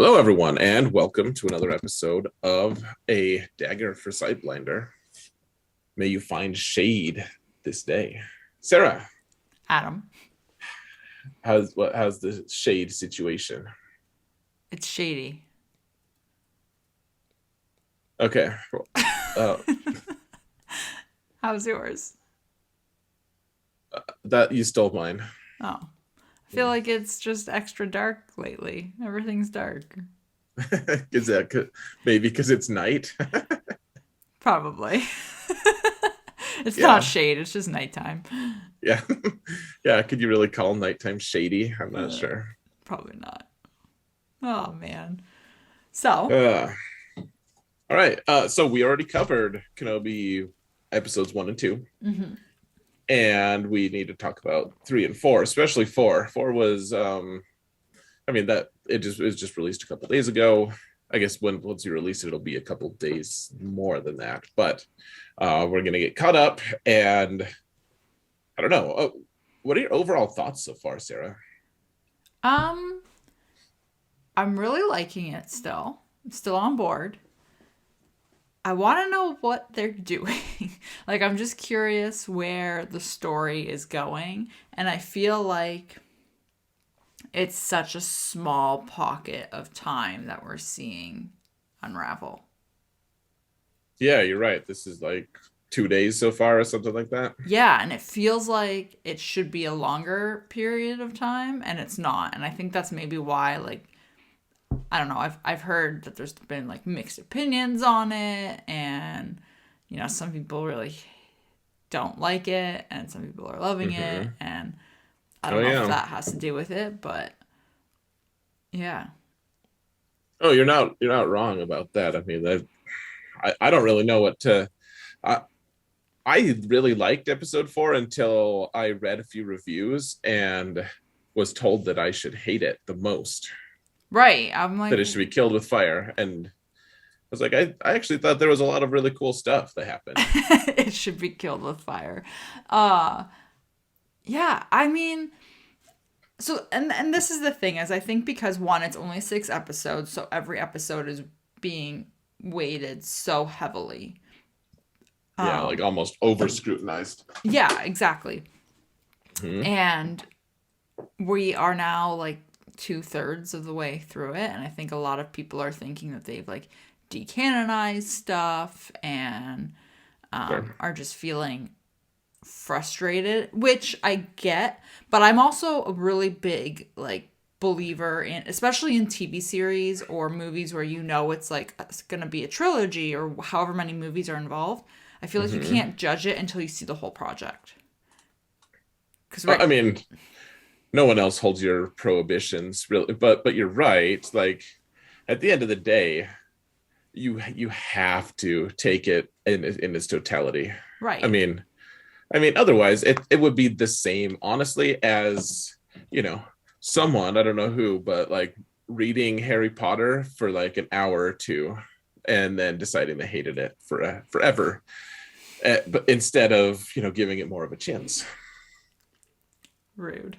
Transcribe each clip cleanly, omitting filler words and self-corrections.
Hello, everyone, and welcome to another episode of A Dagger for Sightblinder. May you find shade this day. Sarah, Adam, how's the shade situation? it's shady. Okay, uh, How's yours? that you stole mine. Oh, I feel like it's just extra dark lately. Everything's dark. Is that maybe because it's night? Probably. It's not Yeah, shade, it's just nighttime. yeah, yeah. Could you really call nighttime shady? I'm not Uh, sure. Probably not. Oh, man. So, Uh, all right. So we already covered Kenobi episodes 1 and 2. mhm. And we need to talk about 3 and 4, especially 4. 4 was that it was just released a couple days ago. I guess once you release it, it'll be a couple days more than that. But we're gonna get caught up, and I don't know. What are your overall thoughts so far, Sarah? um, I'm really liking it still. I'm still on board. I want to know what they're doing. Like, I'm just curious where the story is going. And I feel like it's such a small pocket of time that we're seeing unravel. Yeah, you're right. This is like 2 days so far, or something like that. Yeah, and it feels like it should be a longer period of time, and it's not. And I think that's maybe why, like, I don't know. I've heard that there's been like mixed opinions on it, and some people really don't like it, and some people are loving it, Mm-hmm. and I Oh don't know if yeah. that has to do with it, but yeah. Oh, you're not wrong about that. I mean, I don't really know what to. I, I really liked episode 4 until I read a few reviews and was told that I should hate it the most, Right. I'm like, that it should be killed with fire. And I was like, I actually thought there was a lot of really cool stuff that happened. it should be killed with fire. Uh yeah, I mean, so and this is the thing is I think because one, it's only 6 episodes, so every episode is being weighted so heavily. Yeah, like Um almost over scrutinized. yeah, exactly. Mm-hmm. And we are now like 2/3 of the way through it, and I think a lot of people are thinking that they've like decanonized stuff and Sure. are just feeling frustrated, which I get, but I'm also a really big like believer in, especially in TV series or movies where it's like it's gonna be a trilogy or however many movies are involved. I feel like you Mm-hmm. can't judge it until you see the whole project. Because right, I mean, no one else holds your prohibitions really, but you're right. Like at the end of the day, you have to take it in its totality. I right, mean, otherwise it would be the same, honestly, as you know, someone, I don't know who, but like reading Harry Potter for like an hour or two and then deciding they hated it for forever. But instead of, giving it more of a chance. rude.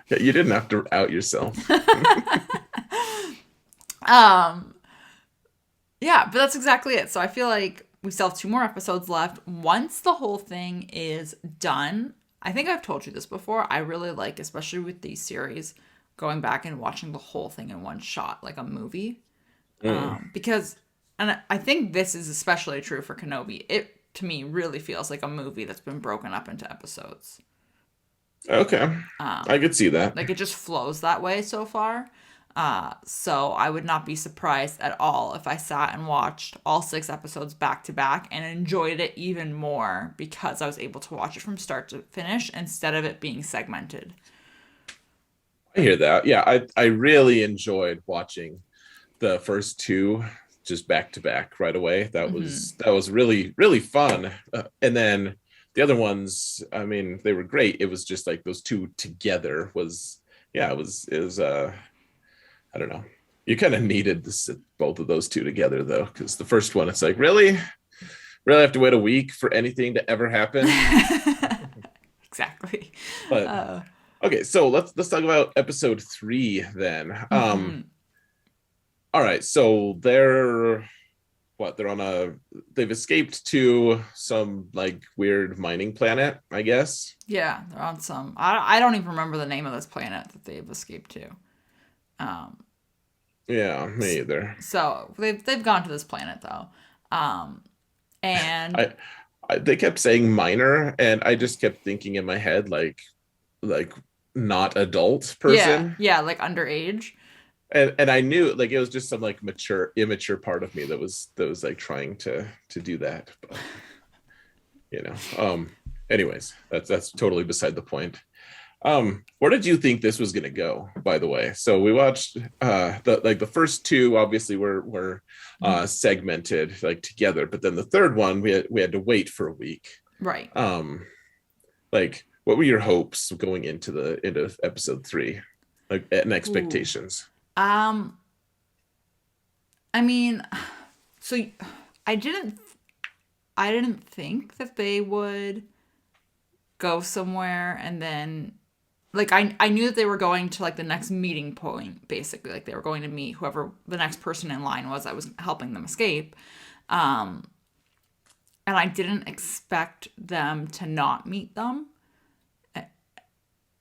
Yeah, you didn't have to out yourself. um, yeah, but that's exactly it. So I feel like we still have 2 more episodes left. Once the whole thing is done, I think I've told you this before. I really like, especially with these series, going back and watching the whole thing in one shot, like a movie. Mm. Because, and I think this is especially true for Kenobi. It to me really feels like a movie that's been broken up into episodes. Okay, I Um, could see that. like it just flows that way so far. So I would not be surprised at all if I sat and watched all 6 episodes back to back and enjoyed it even more because I was able to watch it from start to finish instead of it being segmented. I hear that. Yeah, I really enjoyed watching the first two just back to back right away. Hmm. That was really really fun. And then the other ones, I mean, they were great. It was just like those two together was, yeah, it was I don't know. You kind of needed this, both of those two together though, because the first one, it's like, really have to wait a week for anything to ever happen. Exactly. But Uh, Okay, so let's talk about episode 3 then. Hmm. All right, so they're on a they've escaped to some like weird mining planet, I guess. Yeah, they're on some. I don't even remember the name of this planet that they've escaped to. Um, Yeah, me either. so they've gone to this planet though, um, and I, they kept saying minor, and I just kept thinking in my head like not adult yeah, person. yeah, like underage. And I knew like it was just some like immature part of me that was like trying to do that. But you know. Anyways, that's totally beside the point. Where did you think this was gonna go, by the way? So we watched the first two obviously were segmented like together, but then the third one we had to wait for a week. Right. Um like what were your hopes going into episode 3? Like and Ooh. expectations. Um. I mean, so I didn't. I didn't think that they would go somewhere and then like I knew that they were going to like the next meeting point basically like they were going to meet whoever the next person in line was that was helping them escape um and I didn't expect them to not meet them.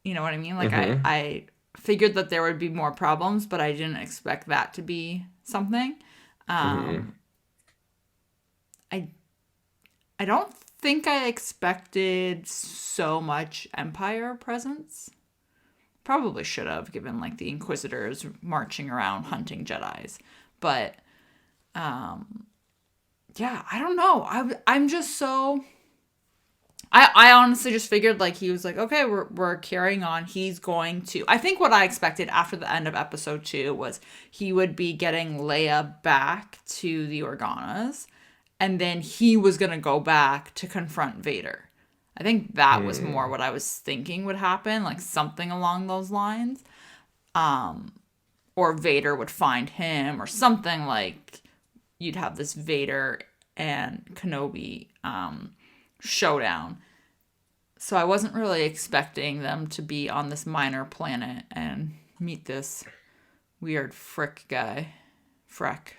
You know what I mean? Like Mm-hmm. I figured that there would be more problems, but I didn't expect that to be something. Mm-hmm. um I I don't think I expected so much Empire presence. Probably should have, given like the Inquisitors marching around hunting Jedi's. But yeah, I don't know. I'm just so. I honestly just figured like he was like, okay, we're carrying on. He's going to. I think what I expected after the end of episode 2 was he would be getting Leia back to the Organas, and then he was gonna go back to confront Vader. I think that was more Mm. what I was thinking would happen, like something along those lines. Or Vader would find him, or something like you'd have this Vader and Kenobi showdown. So I wasn't really expecting them to be on this minor planet and meet this weird Frick guy. Frick,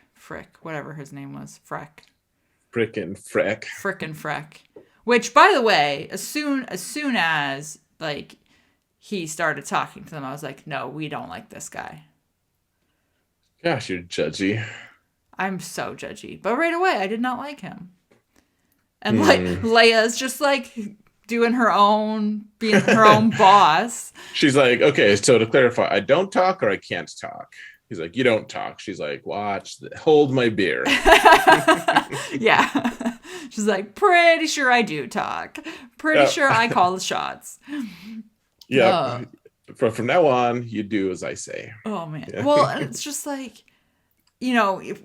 whatever his name was. Frickin' Freck. Frickin' Freck. Which, by the way, as soon as like he started talking to them, I was like, no, we don't like this guy. Gosh, you're judgy. I'm so judgy. But right away, I did not like him. And like Hmm. Leia's just like doing her own, being her own boss. She's like, okay, so to clarify, I don't talk or I can't talk. He's like, you don't talk. She's like, hold my beer. Yeah. She's like, pretty sure I do talk. Pretty Yep. sure I call the shots. Yep. Uh, From now on, you do as I say. oh man. Yeah. Well, it's just like, if,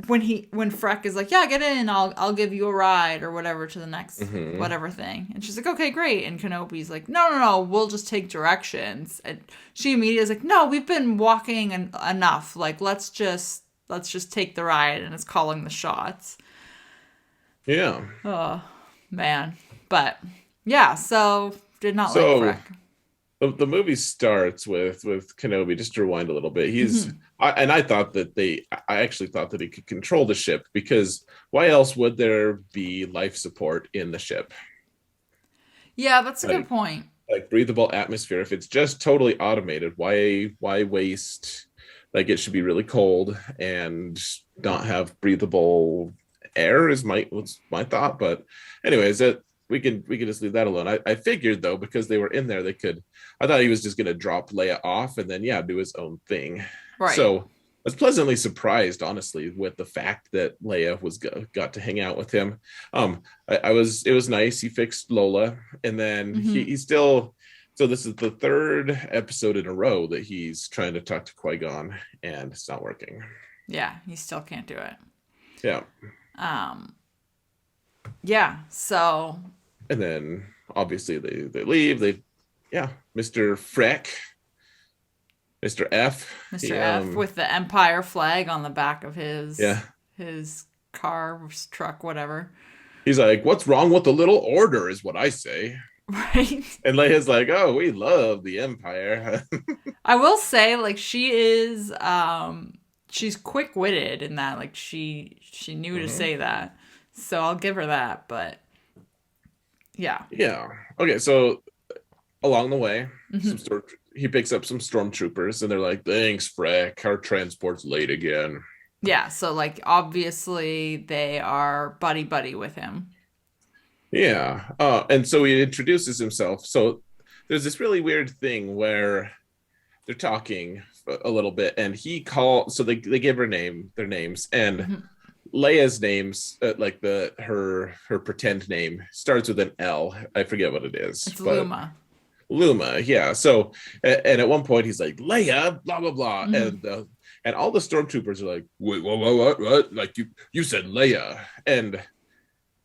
when Freck is like, yeah, get in, I'll give you a ride or whatever to the next Hmm. whatever thing, and she's like, okay, great, and Kenobi's like, no, we'll just take directions, and she immediately is like, no, we've been walking enough, like let's just take the ride, and it's calling the shots. Yeah. Oh man, but yeah, so did not like So Freck. the movie starts with Kenobi. Just to rewind a little bit, Hmm. I thought that I actually thought that he could control the ship because why else would there be life support in the ship? Yeah, that's a good Like point. breathable atmosphere. If it's just totally automated, why waste? Like it should be really cold and not have breathable air was my thought. But anyways, that we can just leave that alone. I figured though, because they were in there, they could. I thought he was just gonna drop Leia off and then yeah, do his own thing. Right. So I was pleasantly surprised, honestly, with the fact that Leia got to hang out with him. I was it was nice. He fixed Lola, and then Hmm. he still. So this is the third episode in a row that he's trying to talk to Qui-Gon, and it's not working. Yeah, you still can't do it. Yeah, um yeah, so and then obviously they leave. Yeah, Mr. Freck, Mr. F. Mr. He F with the Empire flag on the back of yeah, his car, truck, whatever. he's like, "What's wrong with the little order?" Is what I say. Right. And Leia's like, "Oh, we love the Empire." I will say, like, she is she's quick witted in that, like she knew to Mhm. say that. So I'll give her that, but yeah. Yeah. Okay, so along the way, some Hmm. storm he picks up some stormtroopers, and they're like, "Thanks, Freck. Our transport's late again." Yeah, so like obviously they are buddy buddy with him. Yeah. And so he introduces himself. So there's this really weird thing where they're talking a little bit, and he call so they give their names, and Hmm. Leia's names, like her pretend name, starts with an L. I forget what it is, It's but Luma. Luma, yeah. So, and at one point he's like, Leia, blah blah blah, Hmm. and all the stormtroopers are like, wait, what? Like you said Leia, and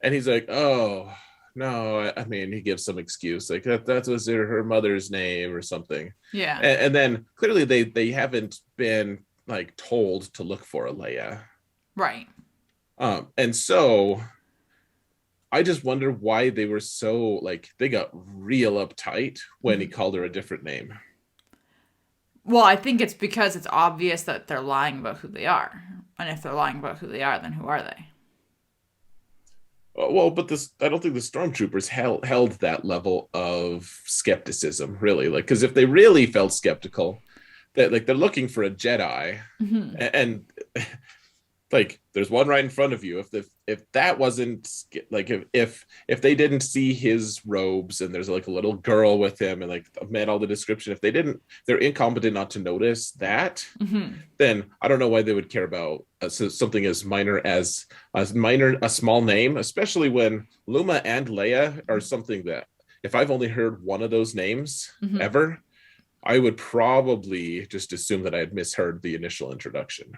he's like, oh no, I mean, he gives some excuse like that was her mother's name or something, Yeah. and then clearly they haven't been like told to look for a Leia, Right. and so I just wonder why they were so like they got real uptight when he Hmm. called her a different name. Well, I think it's because it's obvious that they're lying about who they are. And if they're lying about who they are, then who are they? Well, but this I don't think the stormtroopers held that level of skepticism really, like because if they really felt skeptical, that like they're looking for a Jedi, Hmm. and like there's one right in front of you. If that wasn't like if they didn't see his robes and there's like a little girl with him and like met all the description, if they didn't, they're incompetent not to notice that, Hmm. then I don't know why they would care about something as minor a small name, especially when Luma and Leia are something that if I've only heard one of those names Hmm. ever, I would probably just assume that I had misheard the initial introduction.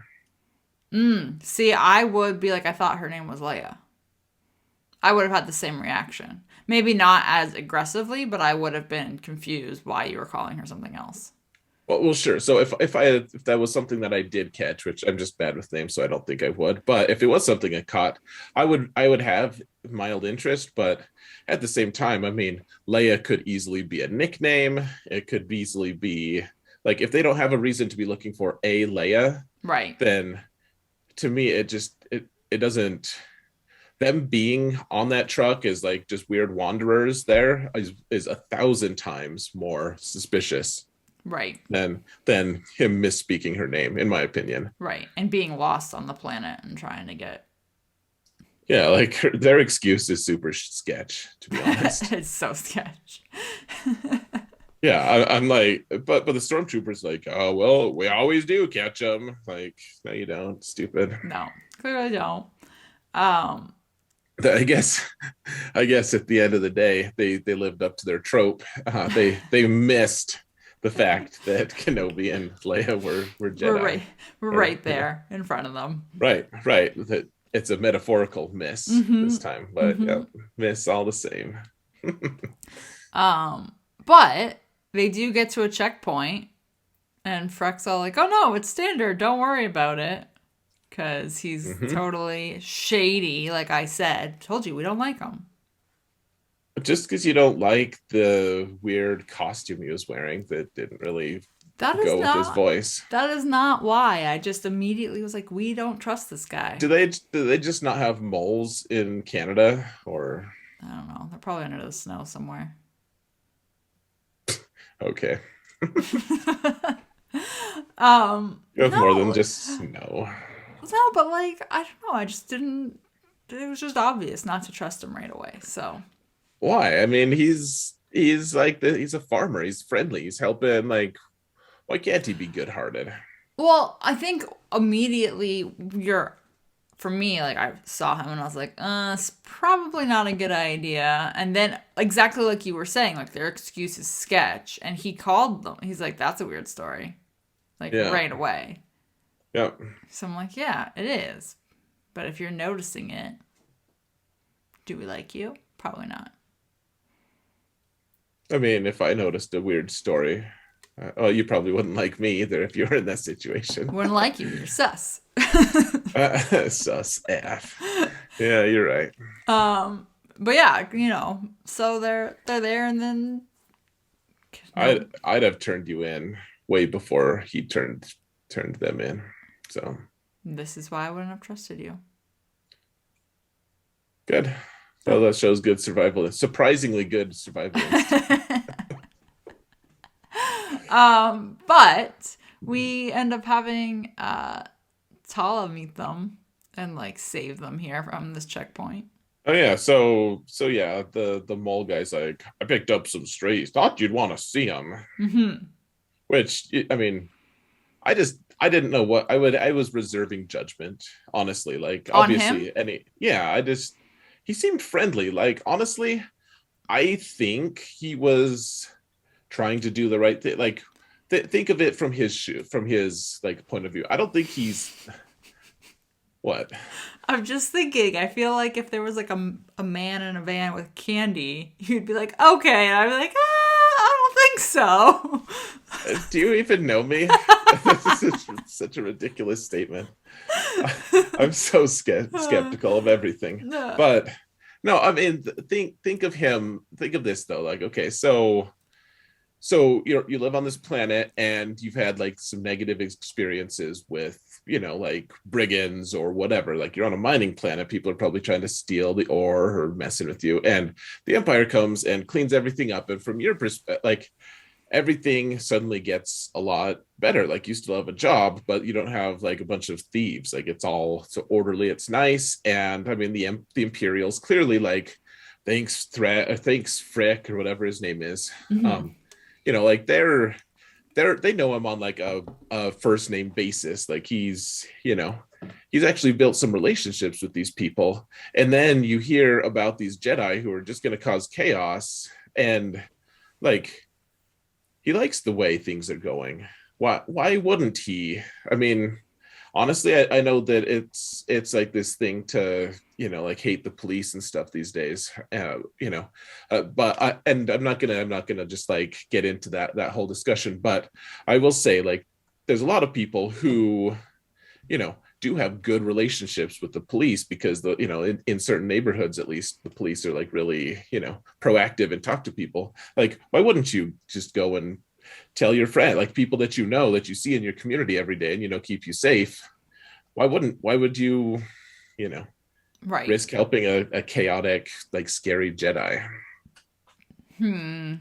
See, I would be like, I thought her name was Leia. I would have had the same reaction. Maybe not as aggressively, but I would have been confused why you were calling her something else. Well, sure. So if that was something that I did catch, which I'm just bad with names, so I don't think I would. But if it was something I caught, I would have mild interest. But at the same time, I mean, Leia could easily be a nickname. It could easily be like if they don't have a reason to be looking for a Leia, Right. then to me it doesn't. Them being on that truck is like just weird wanderers. There is 1,000 times more suspicious Right. than him misspeaking her name, in my opinion. Right. And being lost on the planet and trying to get Yeah, like their excuse is super sketch, to be honest. it's so sketch. Yeah, I'm like, but the stormtroopers like, oh well, we always do catch them. Like, no, you don't, stupid. No, clearly don't. Um, I guess, I guess at the end of the day, they lived up to their trope. They missed the fact that Kenobi and Leia were we're right Jedi, we're or right there in front of them. right. That it's a metaphorical miss Mm-hmm. this time, but Mm-hmm. yeah, miss all the same. But they do get to a checkpoint and Freck's all like, oh no, it's standard, don't worry about it. Cause he's Hmm. totally shady, like I said. Told you we don't like him. Just because you don't like the weird costume he was wearing that didn't really That is go with his not voice. that is not why. I just immediately was like, we don't trust this guy. Do they just not have moles in Canada or I don't know. They're probably under the snow somewhere. okay? You have more than No. just snow. No, but like, I don't know. I just didn't. It was just obvious not to trust him right away. So, Why? I mean, he's like he's a farmer. He's friendly. He's helping. Like, why can't he be good-hearted? well, I think immediately you're, for me, like I saw him and I was like, it's probably not a good idea. And then exactly like you were saying, like their excuse is sketch, and he called them. He's like, that's a weird story, like Yeah, right away. yeah. So I'm like, yeah, it is. But if you're noticing it, do we like you? Probably not. I mean, if I noticed a weird story, well, you probably wouldn't like me either if you were in that situation. Wouldn't like you. You're sus. Sus F. Yeah, you're right. But yeah, so they're there, and then no, I'd have turned you in way before he turned them in. So this is why I wouldn't have trusted you. good. Yeah. Well, that shows good survival, surprisingly good survival instinct. But we end up having Tala meet them and like save them here from this checkpoint. Oh yeah, so yeah, the mole guy's like, I picked up some strays. Thought you'd want to see them. Mm-hmm. Which I mean, I didn't know what I would. I was reserving judgment, honestly. Like On him? obviously, any yeah, I just he seemed friendly. Like honestly, I think he was trying to do the right thing. Like think of it from his like point of view. I don't think he's what. I'm just thinking, I feel like if there was like a man in a van with candy, you'd be like, okay. And I'd be like, I don't think so. Do you even know me? This is such a ridiculous statement. I'm so skeptical of everything. No. But no, I mean, think of him. Think of this though. Like, okay, so you live on this planet and you've had like some negative experiences with like brigands or whatever. Like you're on a mining planet, people are probably trying to steal the ore or messing with you, and the Empire comes and cleans everything up, and from your perspective, like everything suddenly gets a lot better. Like you still have a job, but you don't have like a bunch of thieves. Like it's all so orderly, it's nice. And I mean the Imperials clearly like thanks Frick or whatever his name is. Mm-hmm. Like they know him on like a first name basis. Like he's actually built some relationships with these people. And then you hear about these Jedi who are just going to cause chaos, and like he likes the way things are going. Why wouldn't he? I mean, honestly, I know that it's like this thing to like hate the police and stuff these days. But I'm not gonna just like get into that whole discussion. But I will say, like, there's a lot of people who do have good relationships with the police, because in certain neighborhoods, at least, the police are like really proactive and talk to people. Like, why wouldn't you just go and tell your friend, like people that that you see in your community every day and keep you safe? Why would you Right. risk helping a chaotic, like scary Jedi? I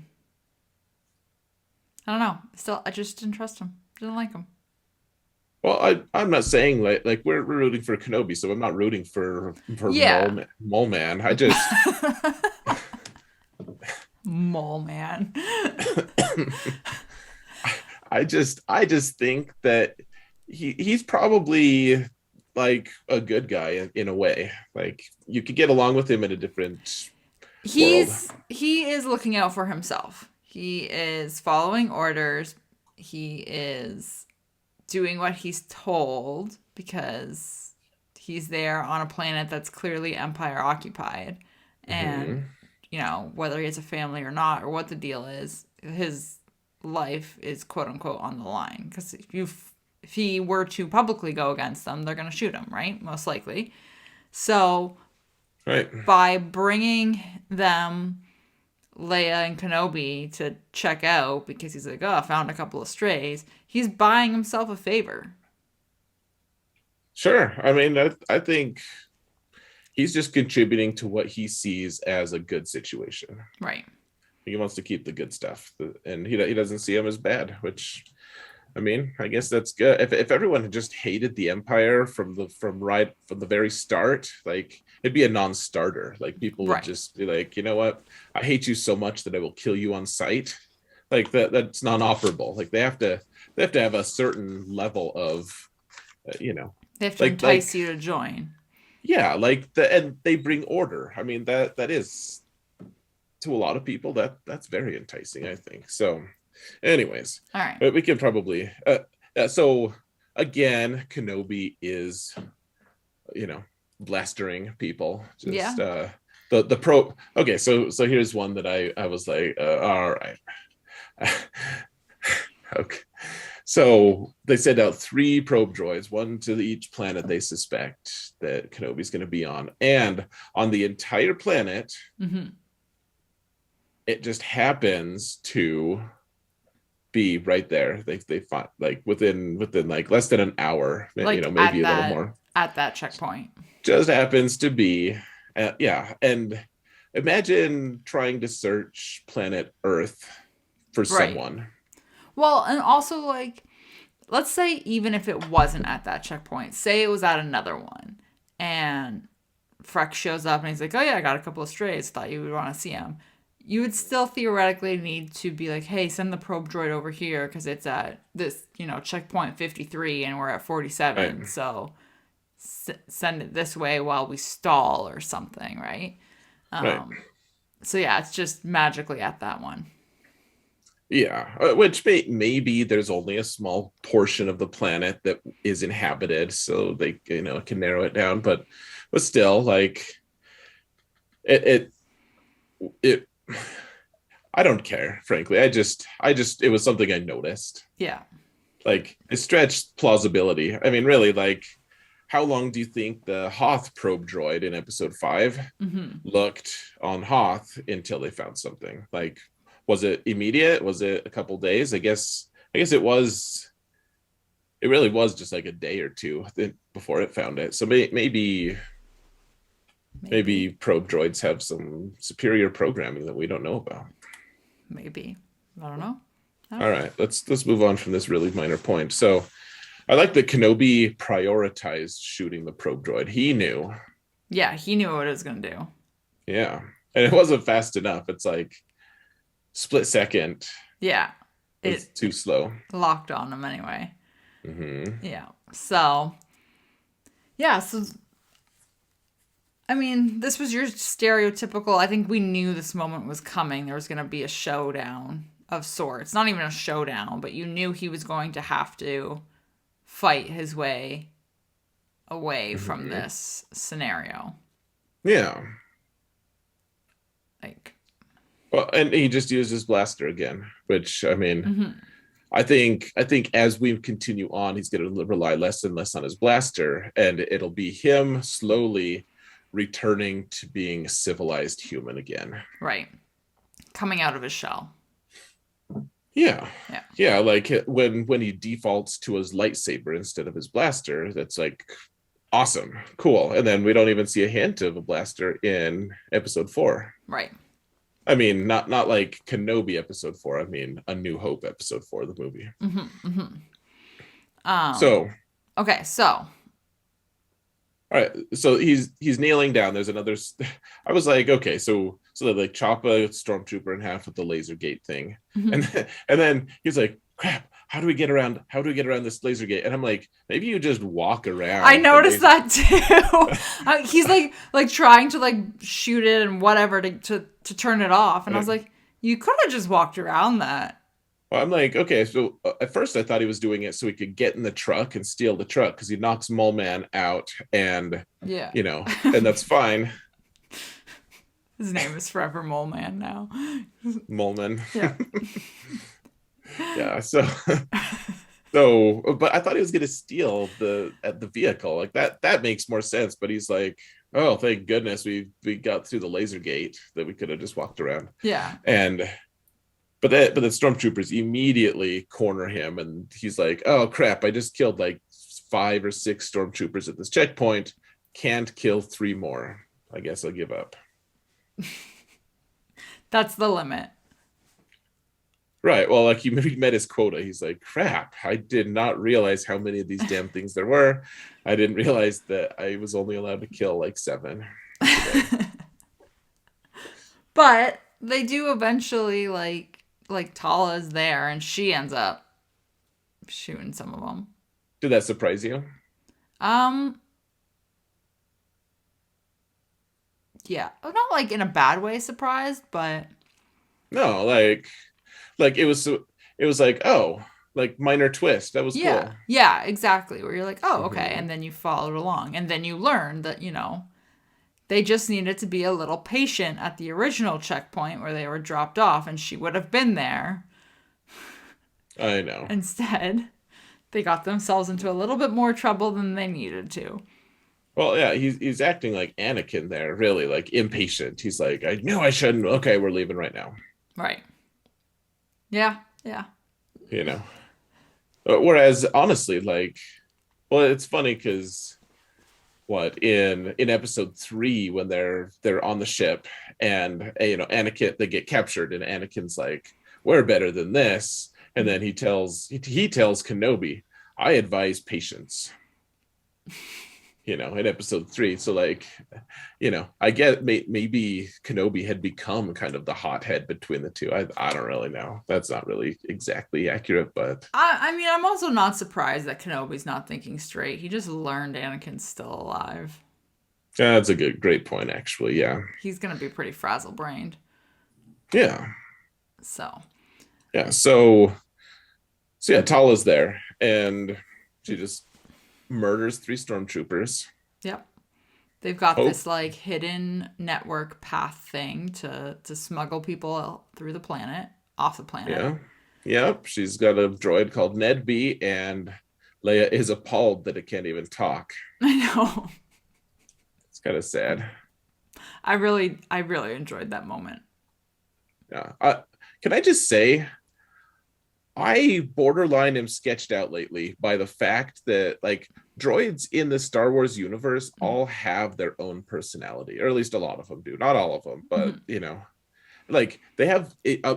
don't know. Still, I just didn't trust him. Didn't like him. Well, I'm not saying like we're rooting for Kenobi, so I'm not rooting for Yeah. Mole Man. I just Mole man. I just think that he's probably like a good guy in a way. Like you could get along with him in a different world. He is looking out for himself. He is following orders. He is doing what he's told because he's there on a planet that's clearly Empire occupied. And, Mm-hmm. Whether he has a family or not, or what the deal is, his life is quote unquote on the line. Because if he were to publicly go against them, they're going to shoot him, right? Most likely. So Right. by bringing them, Leia and Kenobi, to check out because he's like, oh, I found a couple of strays, he's buying himself a favor. Sure. I mean, I think he's just contributing to what he sees as a good situation. Right. He wants to keep the good stuff, and he doesn't see him as bad, which, I mean, I guess that's good. If everyone had just hated the Empire from the very start, like it'd be a non-starter. Like people would Right. just be like, you know what, I hate you so much that I will kill you on sight. Like that's non-offerable. Like they have to have a certain level of, They have to like entice you to join. yeah, like and they bring order. I mean that is, to a lot of people, that's very enticing, I think. So anyways, All right. but we can probably so again, Kenobi is blastering people, just Yeah. the pro. Okay, so here's one that I was like, all right. Okay, So they send out 3 probe droids, one to each planet they suspect that Kenobi's going to be on. And on the entire planet, it just happens to be right there. They find like within like less than an hour, Like maybe a little more. at that checkpoint. Just happens to be, yeah. And imagine trying to search planet Earth for someone. Well, and also like, let's say even if it wasn't at that checkpoint, say it was at another one, and Freck shows up and he's like, "Oh yeah, I got a couple of strays. Thought you would want to see them." You would still theoretically need to be like, "Hey, send the probe droid over here because it's at this, checkpoint 53 and we're at 47. Right. So send it this way while we stall or something, right?" Right. So yeah, it's just magically at that one. Yeah, which maybe there's only a small portion of the planet that is inhabited, so they can narrow it down. But still, like it I don't care, frankly. I just it was something I noticed. Yeah. Like it stretched plausibility. I mean, really, like how long do you think the Hoth probe droid in episode 5 looked on Hoth until they found something? Like, was it immediate? Was it a couple days? I guess it was. It really was just like a day or two before it found it. So maybe probe droids have some superior programming that we don't know about. Maybe. I don't know. All right, let's move on from this really minor point. So I like that Kenobi prioritized shooting the probe droid. He knew. Yeah, he knew what it was going to do. Yeah, and it wasn't fast enough. It's like split second. Yeah. It's too slow. Locked on him anyway. Mm-hmm. Yeah. So, yeah. So, I mean, this was your stereotypical. I think we knew this moment was coming. There was going to be a showdown of sorts. Not even a showdown, but you knew he was going to have to fight his way away from this scenario. Yeah. Like. Well, and he just used his blaster again, which, I mean, I think as we continue on, he's going to rely less and less on his blaster, and it'll be him slowly returning to being a civilized human again. Right. Coming out of his shell. Yeah. Like when he defaults to his lightsaber instead of his blaster, that's like awesome, cool. And then we don't even see a hint of a blaster in episode 4. Right. I mean, not like Kenobi episode 4. I mean, A New Hope episode 4 of the movie. Okay, so. All right, so he's kneeling down. There's another. I was like, okay, so they like chop a stormtrooper in half with the laser gate thing, and then he's like, crap. How do we get around this laser gate? And I'm like, maybe you just walk around. I noticed that too. He's like trying to like shoot it and whatever to turn it off. And I was like, you could have just walked around that. Well, I'm like, okay. So at first I thought he was doing it so he could get in the truck and steal the truck because he knocks Mole Man out and, and that's fine. His name is forever Mole Man now. Mole Man. Yeah. Yeah, so but I thought he was gonna steal the vehicle. Like that makes more sense, but he's like, oh, thank goodness we got through the laser gate that we could have just walked around. Yeah. But the stormtroopers immediately corner him, and he's like, oh crap, I just killed like 5 or 6 stormtroopers at this checkpoint. Can't kill 3 more. I guess I'll give up. That's the limit. Right. Well, like he met his quota. He's like, crap, I did not realize how many of these damn things there were. I didn't realize that I was only allowed to kill like 7. But they do eventually like Tala's there and she ends up shooting some of them. Did that surprise you? Yeah. Not like in a bad way surprised, but no, like it was like, oh, like minor twist. That was cool. Yeah, exactly. Where you're like, oh, okay. And then you followed along. And then you learned that, they just needed to be a little patient at the original checkpoint where they were dropped off and she would have been there. I know. Instead. They got themselves into a little bit more trouble than they needed to. Well, yeah, he's acting like Anakin there, really, like impatient. He's like, I knew I shouldn't. Okay, we're leaving right now. Right. Yeah. Yeah. You know. Whereas honestly, like, well, it's funny because what in episode 3 when they're on the ship and Anakin, they get captured and Anakin's like, we're better than this, and then he tells Kenobi, I advise patience, in episode 3. So like, I get maybe Kenobi had become kind of the hothead between the two. I don't really know, that's not really exactly accurate, but I mean, I'm also not surprised that Kenobi's not thinking straight. He just learned Anakin's still alive. that's a great point, actually. Yeah. He's gonna be pretty frazzle-brained. Yeah. So. Yeah. So yeah, Tala's there, and she just murders 3 stormtroopers. Yep. They've got Hope. this like hidden network path thing to smuggle people through the planet, off the planet. Yeah. Yep. She's got a droid called Ned B, and Leia is appalled that it can't even talk. I know. It's kind of sad. I really enjoyed that moment. Yeah. Can I just say, I borderline am sketched out lately by the fact that like droids in the Star Wars universe all have their own personality, or at least a lot of them do. Not all of them, but like they have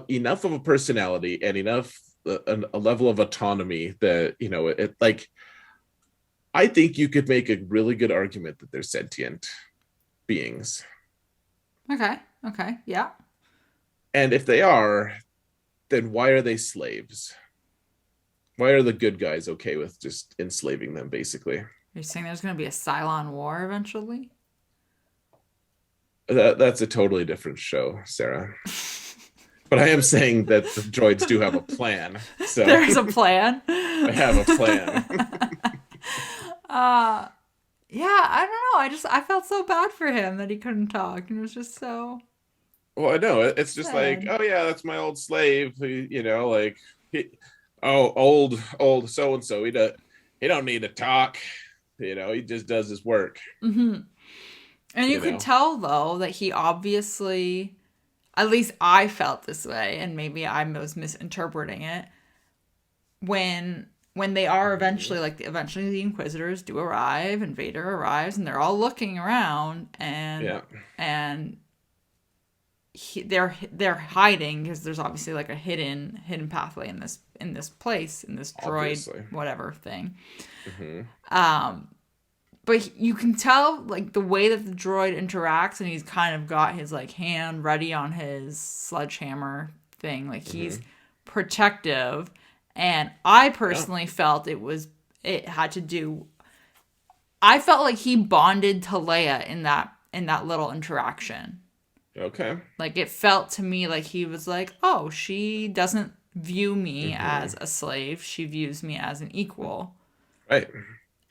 enough of a personality and enough a level of autonomy that it like, I think you could make a really good argument that they're sentient beings. Okay. Yeah. And if they are, then why are they slaves? Why are the good guys okay with just enslaving them, basically? You're saying there's going to be a Cylon War eventually? That's a totally different show, Sarah. But I am saying that the droids do have a plan. So there's a plan. They have a plan. Yeah, I don't know. I felt so bad for him that he couldn't talk, and it was just so. Well, I know it's just sad. like, oh yeah, that's my old slave. Like, old so and so. He don't need to talk. He just does his work. Mm-hmm. And you could tell though that he obviously, at least I felt this way, and maybe I was misinterpreting it. When they are eventually the Inquisitors do arrive and Vader arrives and they're all looking around and they're hiding because there's obviously like a hidden pathway in this place, in this droid Obviously. whatever thing. Mm-hmm. But you can tell like the way that the droid interacts, and he's kind of got his like hand ready on his sledgehammer thing, like he's protective. And I personally felt it had to do. I felt like he bonded to Leia in that little interaction. Okay. Like it felt to me like he was like, oh, she doesn't view me as a slave. She views me as an equal. Right.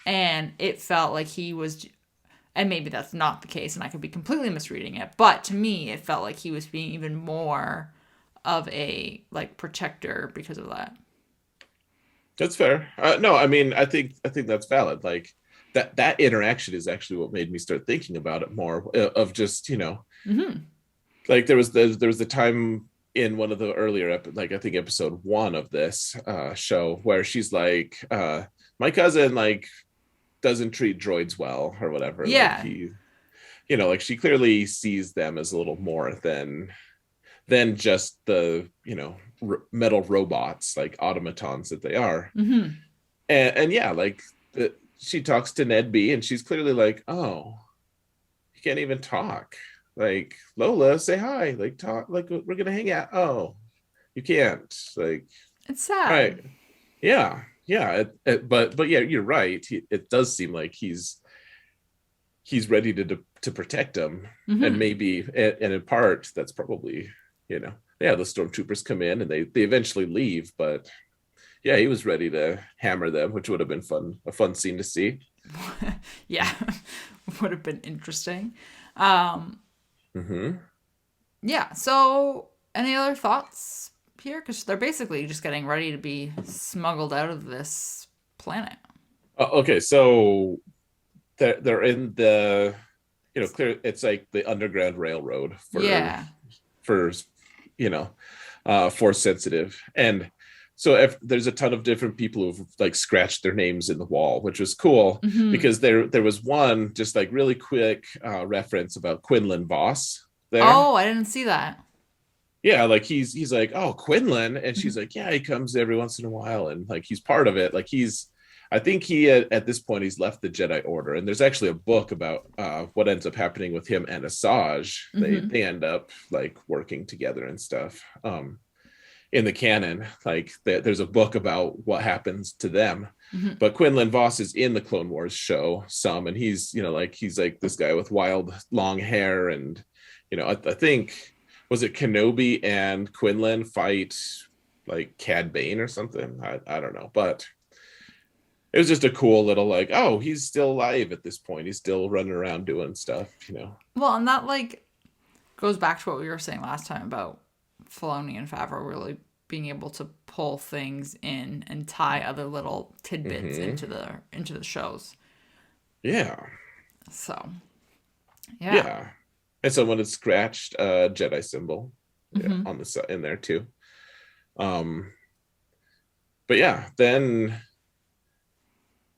And it felt like he was, and maybe that's not the case and I could be completely misreading it, but to me it felt like he was being even more of a like protector because of that. That's fair. No, I mean, I think that's valid. Like that interaction is actually what made me start thinking about it more. Of just like there was the time in one of the earlier like I think episode 1 of this show where she's like, my cousin like doesn't treat droids well or whatever. Yeah. Like he, like she clearly sees them as a little more than just the metal robots, like automatons that they are. And yeah, like she talks to Ned B and she's clearly like, oh, you can't even talk, like Lola, say hi, like talk, like we're gonna hang out. Oh, you can't, like it's sad. Right. Yeah but yeah, you're right. It does seem like he's ready to protect him. And maybe and in part that's probably the stormtroopers come in and they eventually leave, but yeah, he was ready to hammer them, which would have been a fun scene to see. Yeah. Would have been interesting. Yeah, so any other thoughts here? Because they're basically just getting ready to be smuggled out of this planet? Okay, so they're in the, clear. It's like the underground railroad Yeah. for you know force sensitive, and so if there's a ton of different people who've like scratched their names in the wall, which was cool Hmm. because there was one just like really quick reference about Quinlan Voss there. Oh, I didn't see that. Yeah, like he's like, oh, Quinlan, and she's Mhm. like, yeah, he comes every once in a while, and like he's part of it. Like he's, I think he at this point he's left the Jedi Order, and there's actually a book about what ends up happening with him and Asajj. They end up like working together and stuff. In the canon, like there's a book about what happens to them. Hmm. But Quinlan Voss is in the Clone Wars show some, and he's like he's like this guy with wild long hair, and I think was it Kenobi and Quinlan fight like Cad Bane or something. I don't know, but it was just a cool little like, oh, he's still alive at this point. He's still running around doing stuff. Well, and that like goes back to what we were saying last time about Filoni and Favreau really being able to pull things in and tie other little tidbits Hmm. into the shows. Yeah, So yeah. yeah. And someone had scratched a Jedi symbol, yeah, Hmm. on the in there too. Um, but yeah, then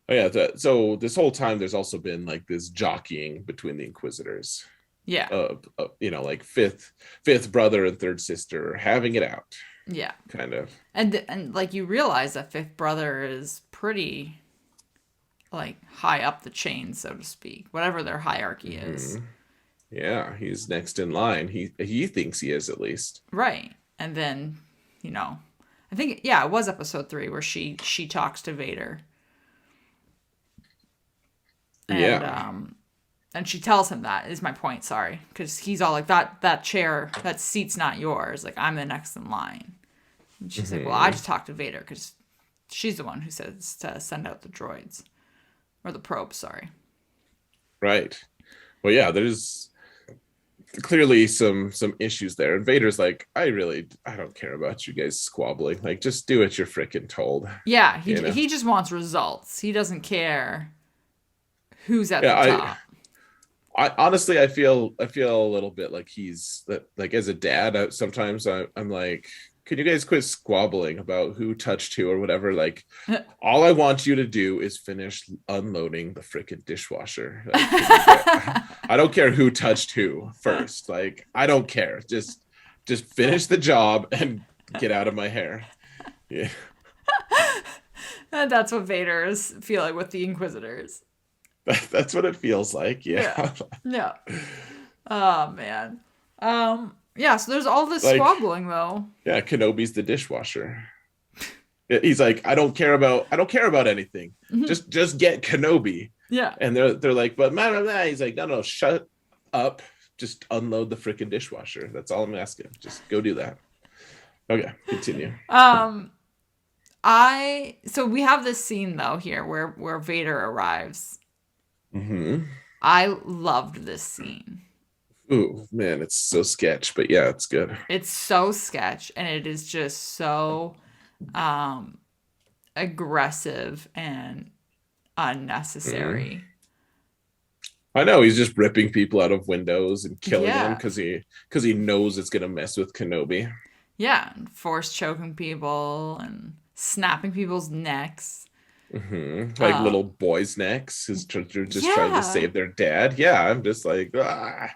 oh yeah, so this whole time there's also been like this jockeying between the Inquisitors. Yeah. Like fifth brother and third sister having it out, Yeah. kind of. And like you realize that fifth brother is pretty like high up the chain, so to speak, whatever their hierarchy is. Hmm. Yeah, he's next in line. He thinks he is, at least. Right. And then, you know, I think yeah, it was episode 3 where she talks to Vader and Yeah. and she tells him that is my point, sorry, because he's all like that chair, that seat's not yours, like I'm the next in line. And she's like, well, I Hmm. just talked to Vader because she's the one who says to send out the droids or the probes, sorry. Right. Well, yeah, there's clearly some issues there. And Vader's like, I don't care about you guys squabbling. Like, just do what you're freaking told. Yeah, he You know? he just wants results. He doesn't care who's at Yeah, the top. I honestly I feel a little bit like he's that like as a dad, sometimes I'm like, can you guys quit squabbling about who touched who or whatever? Like, all I want you to do is finish unloading the freaking dishwasher. Like, can you get? I don't care who touched who first. Like, I don't care. Just finish the job and get out of my hair. Yeah, And that's what Vader is feeling with the Inquisitors. that's what it feels like. Yeah. Yeah, Yeah. Oh man. Yeah, so there's all this like squabbling though. yeah, Kenobi's the dishwasher. He's like, I don't care about anything. Mhm. Just get Kenobi. Yeah. And they're like, but man, he's like, no, shut up. Just unload the freaking dishwasher. That's all I'm asking. Just go do that. Okay, continue. Um I so we have this scene though here where Vader arrives. Hmm. I loved this scene. Ooh, man, it's so sketch, but yeah, it's good. It's so sketch and it is just so um aggressive and Mm. unnecessary. I know he's just ripping people out of windows and killing them Yeah. because he knows it's gonna mess with Kenobi. Yeah, and force choking people and snapping people's necks. Like Uh little boys' necks is just trying to yeah. save their dad. Yeah, I'm just like,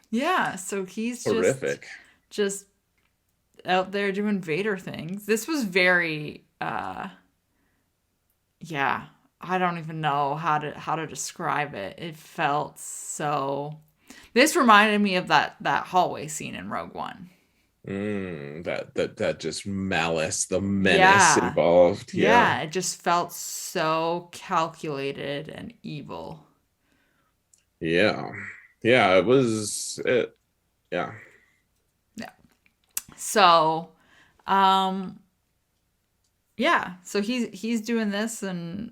Yeah, so he's horrific. just out there doing Vader things. This was very yeah, I don't even know how to describe it. It felt so this reminded me of that hallway scene in Rogue One. That just malice, the menace Yeah. involved. Yeah, Yeah, it just felt so calculated and evil. yeah, yeah. It was. Yeah, Yeah. So, um yeah, so he's doing this and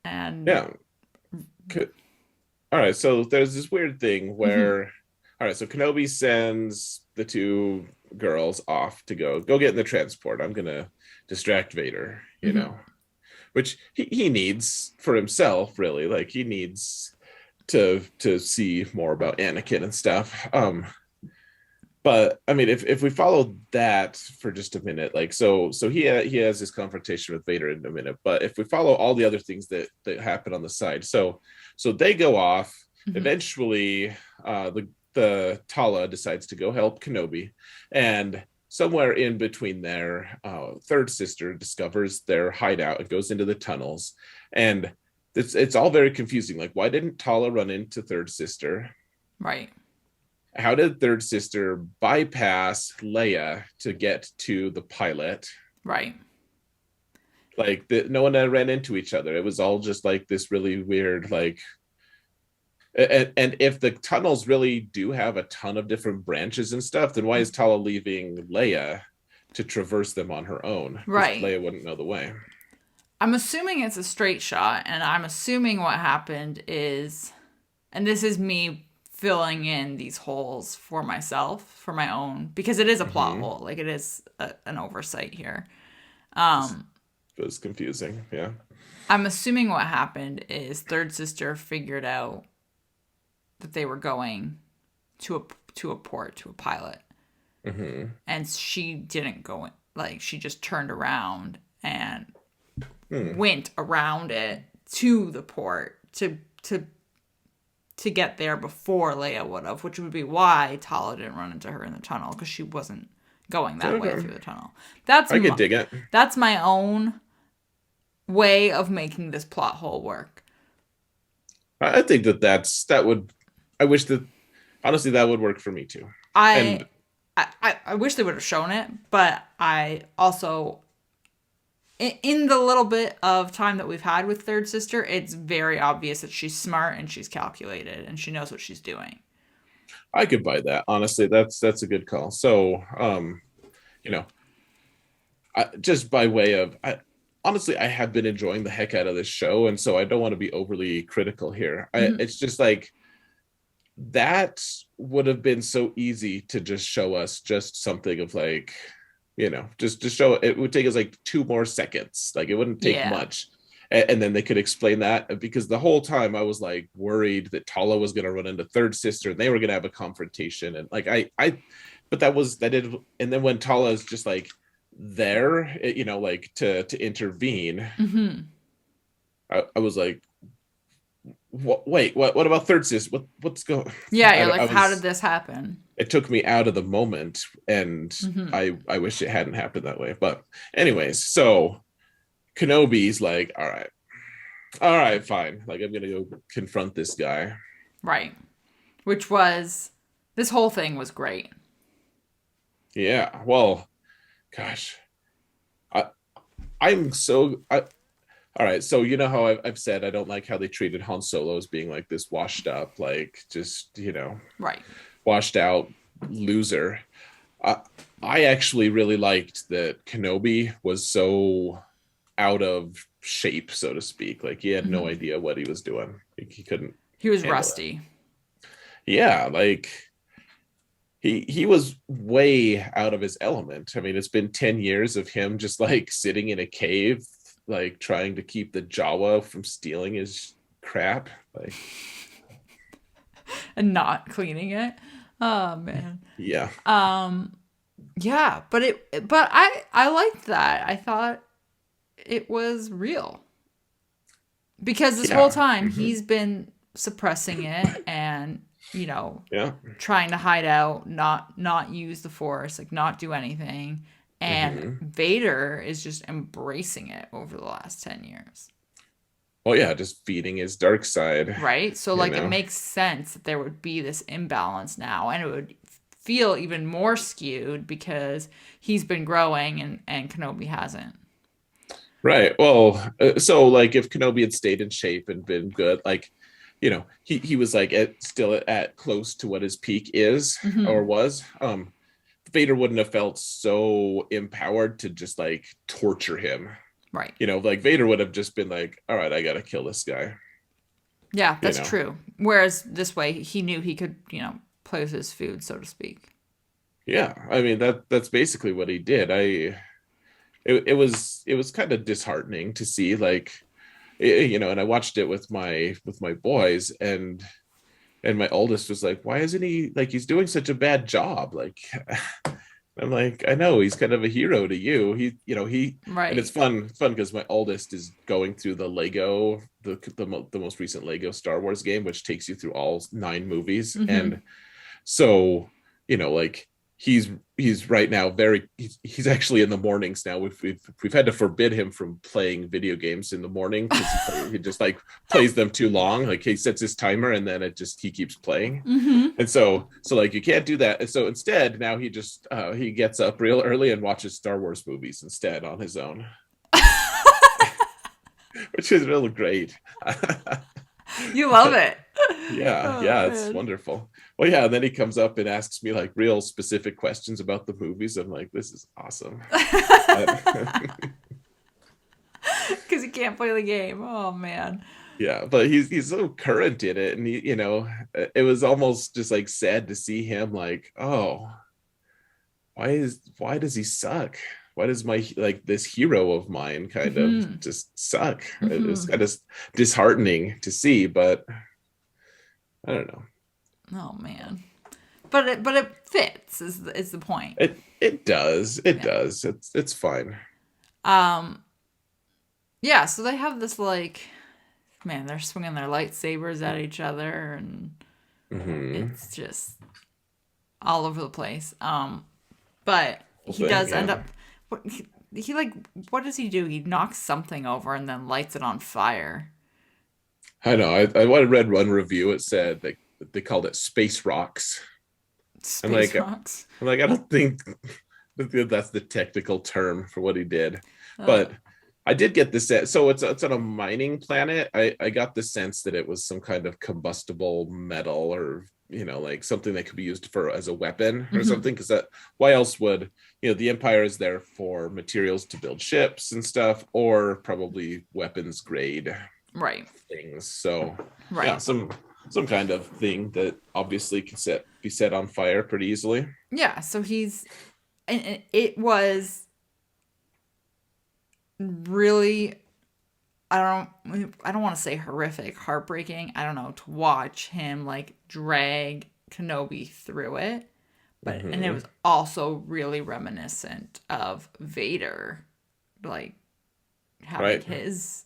yeah. C- All right. So there's this weird thing mhm, where, all right. So Kenobi sends the two girls off to go get in the transport. I'm gonna distract Vader. mhm. which he needs for himself, really. Like he needs to see more about Anakin and stuff. But I mean, if we follow that for just a minute, like so he has this confrontation with Vader in a minute. But if we follow all the other things that happen on the side, so they go off. Mhm. Eventually, the Tala decides to go help Kenobi, and somewhere in between there, third sister discovers their hideout and goes into the tunnels, and it's all very confusing. Like, why didn't Tala run into third sister? Right. How did third sister bypass Leia to get to the pilot? Right. Like no one ran into each other. It was all just like this really weird, like, and if the tunnels really do have a ton of different branches and stuff, then why is Tala leaving Leia to traverse them on her own? Because Right. Leia wouldn't know the way. I'm assuming it's a straight shot, and I'm assuming what happened is, and this is me filling in these holes for myself, for my own, because it is a plot Mm-hmm. hole. Like it is an oversight here. Just it was confusing. Yeah. I'm assuming what happened is third sister figured out that they were going to a port, to a pilot, Mm-hmm. and she didn't go in. Like she just turned around and Hmm. went around it to the port to get there before Leia would have, which would be why Tala didn't run into her in the tunnel, because she wasn't going that way Okay. through the tunnel. That's I could dig it. that's my own way of making this plot hole work. I think that would. I wish that honestly that would work for me too. I And I wish they would have shown it, but I also, in the little bit of time that we've had with third sister, it's very obvious that she's smart and she's calculated and she knows what she's doing. I could buy that. Honestly, that's a good call. So, you know, just by way of, honestly, I have been enjoying the heck out of this show, and so I don't want to be overly critical here. Mhm. It's just like that would have been so easy to just show us just something of like, just to show it would take us like 2 more seconds. Like it wouldn't take Yeah. much. And then they could explain that, because the whole time I was like worried that Tala was going to run into third sister and they were going to have a confrontation. And like, but that did. And then when Tala is just like there, like to intervene, Mhm. I was like, wait, what about third sister? What's going? Yeah, I, you're I like, how did was, this happen? it took me out of the moment, and Mhm. I wish it hadn't happened that way. But anyways, so Kenobi's like, all right, fine. Like I'm gonna go confront this guy. Right. Which was, this whole thing was great. Yeah. Well, gosh, I I'm so all right. So you know how I've said I don't like how they treated Han Solo as being like this washed up, like just Right. washed out loser. I I actually really liked that Kenobi was so out of shape, so to speak. Like he had no Mhm. idea what he was doing. He couldn't He was handle it. rusty. Yeah, like he was way out of his element. I mean, it's been 10 years of him just like sitting in a cave, like trying to keep the Jawa from stealing his crap. Like, And not cleaning it. Oh man. yeah. Yeah, but I liked that. I thought it was real. Because this whole Yeah. time Hmm. he's been suppressing it and, Yeah. trying to hide out, not use the force, like not do anything. And Hmm. Vader is just embracing it over the last 10 years. Well, yeah, just feeding his dark side, Right? So you like it know. makes sense that there would be this imbalance now, and it would feel even more skewed because he's been growing and Kenobi hasn't. Right. Well, so like if Kenobi had stayed in shape and been good, like, he was like still at close to what his peak is or Mhm. was. Vader wouldn't have felt so empowered to just like torture him. Right. Like Vader would have just been like, all right, I gotta kill this guy. Yeah, You that's know. true. Whereas this way he knew he could, play with his food, so to speak. Yeah. I mean that's basically what he did. it was kind of disheartening to see, like, and I watched it with my boys, and my oldest was like, why isn't he, like, he's doing such a bad job, like, I'm like, I know he's kind of a hero to you. And it's Right. fun because my oldest is going through the Lego, the most recent Lego Star Wars game, which takes you through all 9 movies. Mm-hmm. And so, like, he's right now he's actually in the mornings now. We've had to forbid him from playing video games in the morning because he just, like, plays them too long. Like, he sets his timer and then he keeps playing. Mm-hmm. And so like, you can't do that. And so instead, now he gets up real early and watches Star Wars movies instead on his own, which is really great. You love it. Yeah, Oh yeah, it's man. wonderful. Well, yeah, and then he comes up and asks me, like, real specific questions about the movies. I'm like, this is awesome. Uh, Because he can't play the game. Oh man. yeah, but he's so current in it, and it was almost just, like, sad to see him, like, oh, why does he suck? Why does my, like, this hero of mine kind of Mm-hmm. just suck? It's Mm-hmm. kind of disheartening to see, but I don't know. Oh man. But it fits is the point. It does. It Yeah. does. It's fine. Um. Yeah. So they have this like, man, they're swinging their lightsabers at each other, and Hmm. it's just all over the place. But Whole he thing, does end yeah. up. He like, what does he do? He knocks something over and then lights it on fire. I know. I read one review. It said they called it space rocks. I'm like, Space rocks. I don't think that's the technical term for what he did, Uh, but I did get the sense. So it's on a mining planet. I got the sense that it was some kind of combustible metal, or, like, something that could be used for as a weapon or mhm. something. Because that why else would, the Empire is there for materials to build ships and stuff, or probably weapons grade Right. things. So yeah, Right. some kind of thing that obviously can be set on fire pretty easily. Yeah. So he's, and it was really, I don't want to say horrific, heartbreaking. I don't know, to watch him like drag Kenobi through it. And it Hmm. was also really reminiscent of Vader, like having Right. his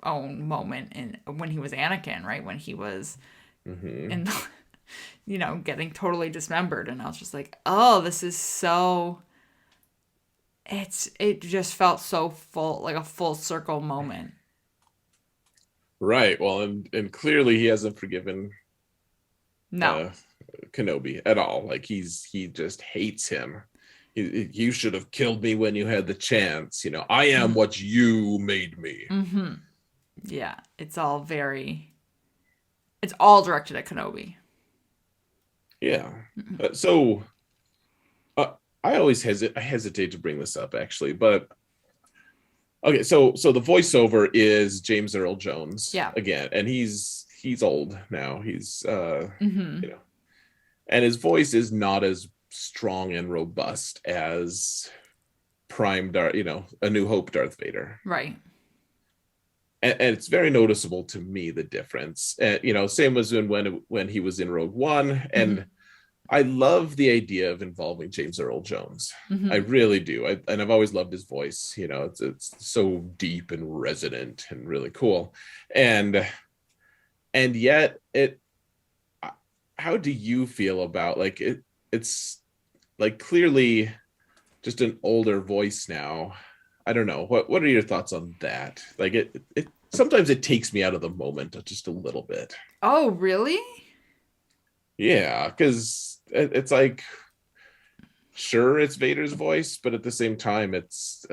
own moment in when he was Anakin, right? When he was Hmm. in the, getting totally dismembered, and I was just like, "Oh, this is so it just felt so full, like a full circle moment." Right. Well, and clearly he hasn't forgiven No. uh Kenobi at all. Like, he just hates him. You should have killed me when you had the chance. I am what you made me. Mm-hmm. Yeah, it's all directed at Kenobi. Yeah. Mm-hmm. So I always hesitate to bring this up, actually, but okay. So the voiceover is James Earl Jones Yeah. again, and he's old now. He's Mm-hmm. you know, and his voice is not as strong and robust as Prime Darth, A New Hope Darth Vader. Right. And it's very noticeable to me, the difference. And, same as when he was in Rogue One. Mm-hmm. And I love the idea of involving James Earl Jones. I Mm-hmm. really do. And I've always loved his voice. It's so deep and resonant and really cool. And yet, how do you feel about, like, it's like, clearly just an older voice now. I don't know. What are your thoughts on that? Like, it sometimes it takes me out of the moment just a little bit. Oh, really? Yeah, because it's like, sure, it's Vader's voice, but at the same time, it's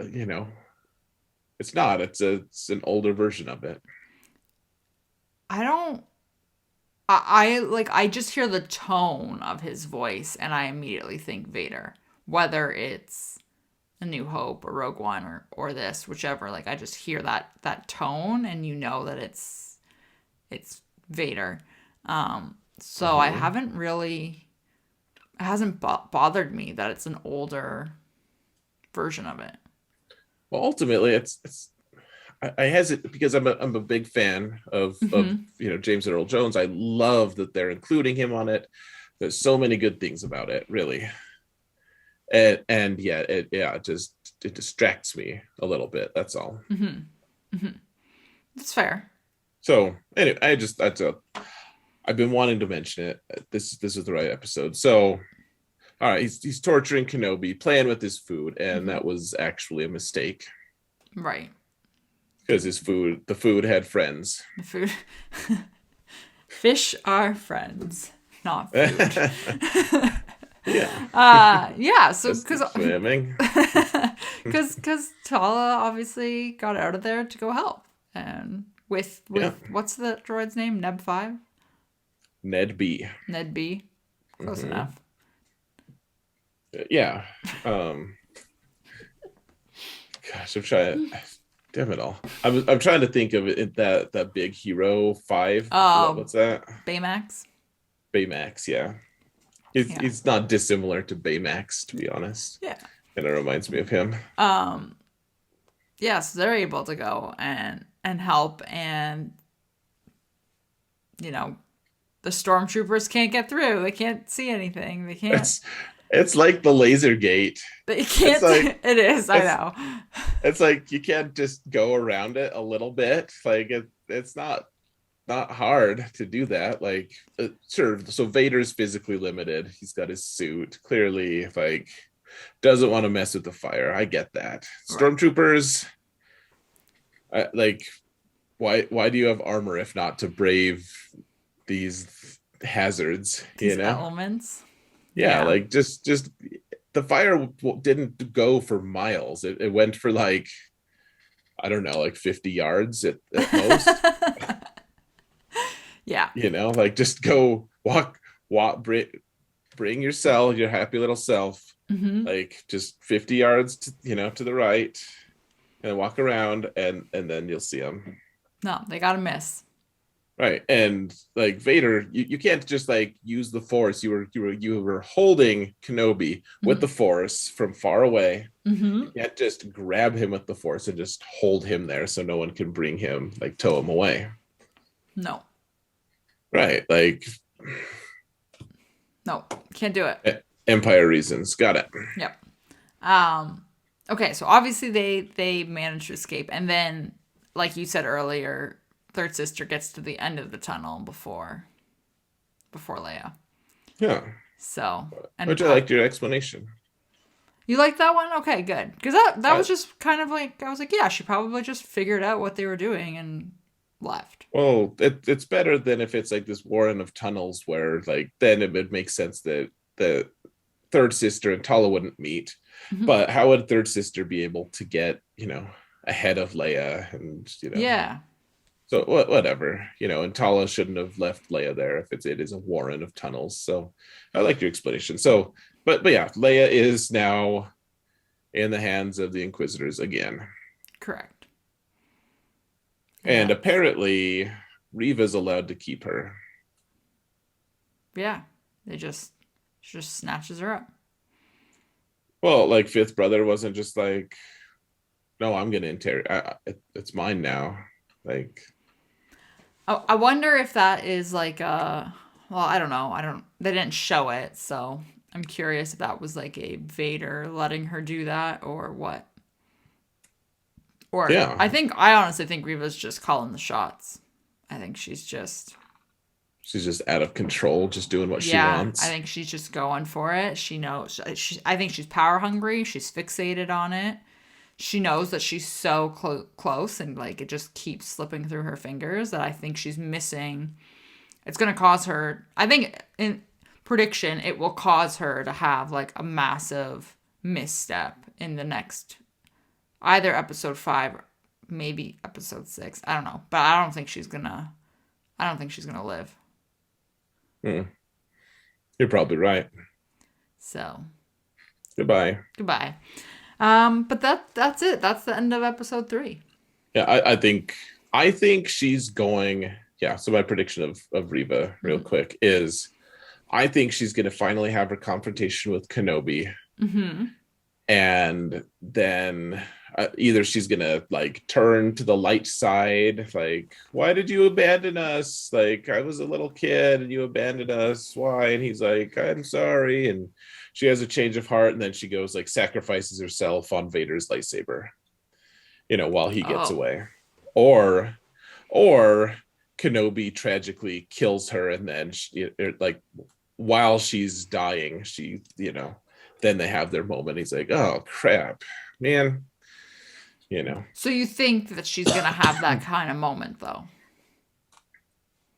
not. It's an older version of it. I don't. I like. I just hear the tone of his voice, and I immediately think Vader. Whether it's A New Hope or Rogue One or this, whichever. Like, I just hear that tone, and you know that it's Vader. So I Hmm. haven't really. It hasn't bothered me that it's an older version of it. Well, ultimately, I hesitate because I'm a big fan of Hmm. James Earl Jones. I love that they're including him on it. There's so many good things about it, really, and yeah, it distracts me a little bit. That's all. Hmm. Hmm. That's fair. So anyway, I've been wanting to mention it. This is the right episode. So all right, he's torturing Kenobi, playing with his food, and Hmm. that was actually a mistake Right. because the food had friends. The food. Fish are friends, not food. Yeah, Yeah. So just keep swimming. because Tala obviously got out of there to go help, and Yeah, with what's the droid's name? Neb 5? Ned B. Ned B. Close Hmm. enough. Yeah. Um, Gosh, I'm trying. Damn it all. I'm trying to think of it that big hero five. Oh, What's that? Baymax. Baymax. Yeah, he's Yeah. he's not dissimilar to Baymax, to be honest, Yeah. and it reminds me of him. Um. Yeah. So they're able to go and help, and you know the stormtroopers can't get through. They can't see anything. They can't. It's it's like the laser gate. They It's can't. like It is. I it's know. it's like you can't just go around it a little bit. Like it's not hard to do that. Like sure, so Vader's physically limited. He's got his suit. Clearly, like doesn't want to mess with the fire. I get that. Right. Stormtroopers, like why do you have armor if not to brave these hazards? These elements. Yeah, Yeah. like just the fire didn't go for miles. It went for like I don't know, like 50 yards at most. Yeah. Like just go walk, bring your happy little self, Hmm. like just 50 yards to the right, and walk around, and then you'll see them. No, they got to miss. Right. And like Vader, you can't just like use the force. You were holding Kenobi with the force from far away. Hmm. You can't just grab him with the force and just hold him there so no one can bring him, like tow him away. No. Right. Like No. Can't do it. Empire reasons. Got it. Yep. Um. Okay. So obviously they managed to escape, and then, like you said earlier, third sister gets to the end of the tunnel before Leia. Yeah. So and Which I liked your explanation. you like that one? Okay, good. Because that I, was just kind of like I was like, yeah, she probably just figured out what they were doing and left. well, it's better than if it's like this warren of tunnels where like then it would make sense that the third sister and Tala wouldn't meet. Hmm. But how would third sister be able to get, ahead of Leia and. Yeah. So whatever, and Tala shouldn't have left Leia there if it is a warren of tunnels. So I like your explanation. So, but yeah, Leia is now in the hands of the Inquisitors again, Correct. and Yeah. apparently Reva's allowed to keep her. Yeah. They just snatches her up. Well, like Fifth Brother wasn't just like, no, I'm gonna interrogate. It's mine now. Like, I wonder if that is like well, I don't know. They didn't show it, so I'm curious if that was like a Vader letting her do that or what. Or yeah, I honestly think Reva's just calling the shots. I think she's just out of control, just doing what she yeah, I wants. think she's just going for it. She knows I think she's power hungry. She's fixated on it. She knows that she's so close and like it just keeps slipping through her fingers that I think she's missing. It's going to cause her, I think in prediction, it will cause her to have like a massive misstep in the next either episode 5 or maybe episode 6. I don't know, but I don't think she's going to live. Hmm. You're probably right. So, Goodbye. goodbye. But that's it. That's the end of episode 3. Yeah, I think she's going. Yeah, so my prediction of Reva, real Mhm. quick, is I think she's going to finally have her confrontation with Kenobi, Mhm. and then either she's gonna like turn to the light side, like, why did you abandon us? Like, I was a little kid and you abandoned us. Why? And he's like, I'm sorry. And she has a change of heart, and then she goes like sacrifices herself on Vader's lightsaber, while he gets Oh. away. Or Kenobi tragically kills her, and then like while she's dying, then they have their moment. He's like, oh crap, man. So you think that she's gonna have that kind of moment though?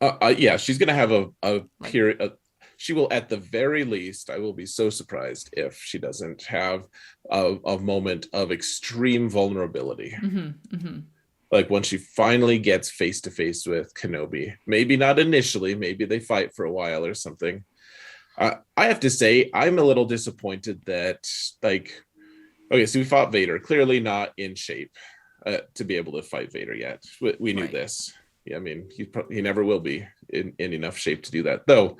Yeah, she's gonna have a Like, period. She will, at the very least. I will be so surprised if she doesn't have a moment of extreme vulnerability. Like when she finally gets face to face with Kenobi. Maybe not initially. Maybe they fight for a while or something. I have to say, I'm a little disappointed that, like, okay, so we fought Vader, clearly not in shape to be able to fight Vader yet. We knew right. this. Yeah, I mean, he never will be in enough shape to do that. Though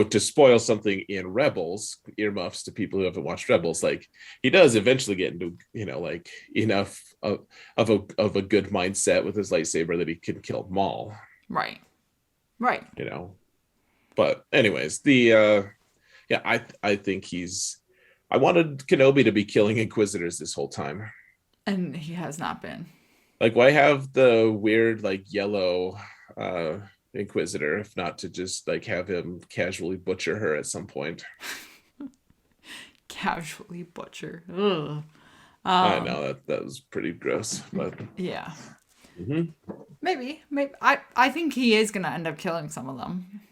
to spoil something in Rebels, earmuffs to people who haven't watched Rebels, like he does eventually get into like enough of a good mindset with his lightsaber that he can kill Maul. Right. Right. But anyways, the yeah, I think I wanted Kenobi to be killing Inquisitors this whole time. And he has not been. Like, why have the weird like yellow Inquisitor if not to just like have him casually butcher her at some point? Casually butcher. Ugh. I know that was pretty gross, but Yeah. mhm. Maybe. Maybe. I think he is gonna end up killing some of them.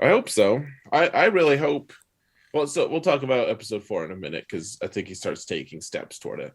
I hope so. I really hope. Well, so we'll talk about episode 4 in a minute because I think he starts taking steps toward it.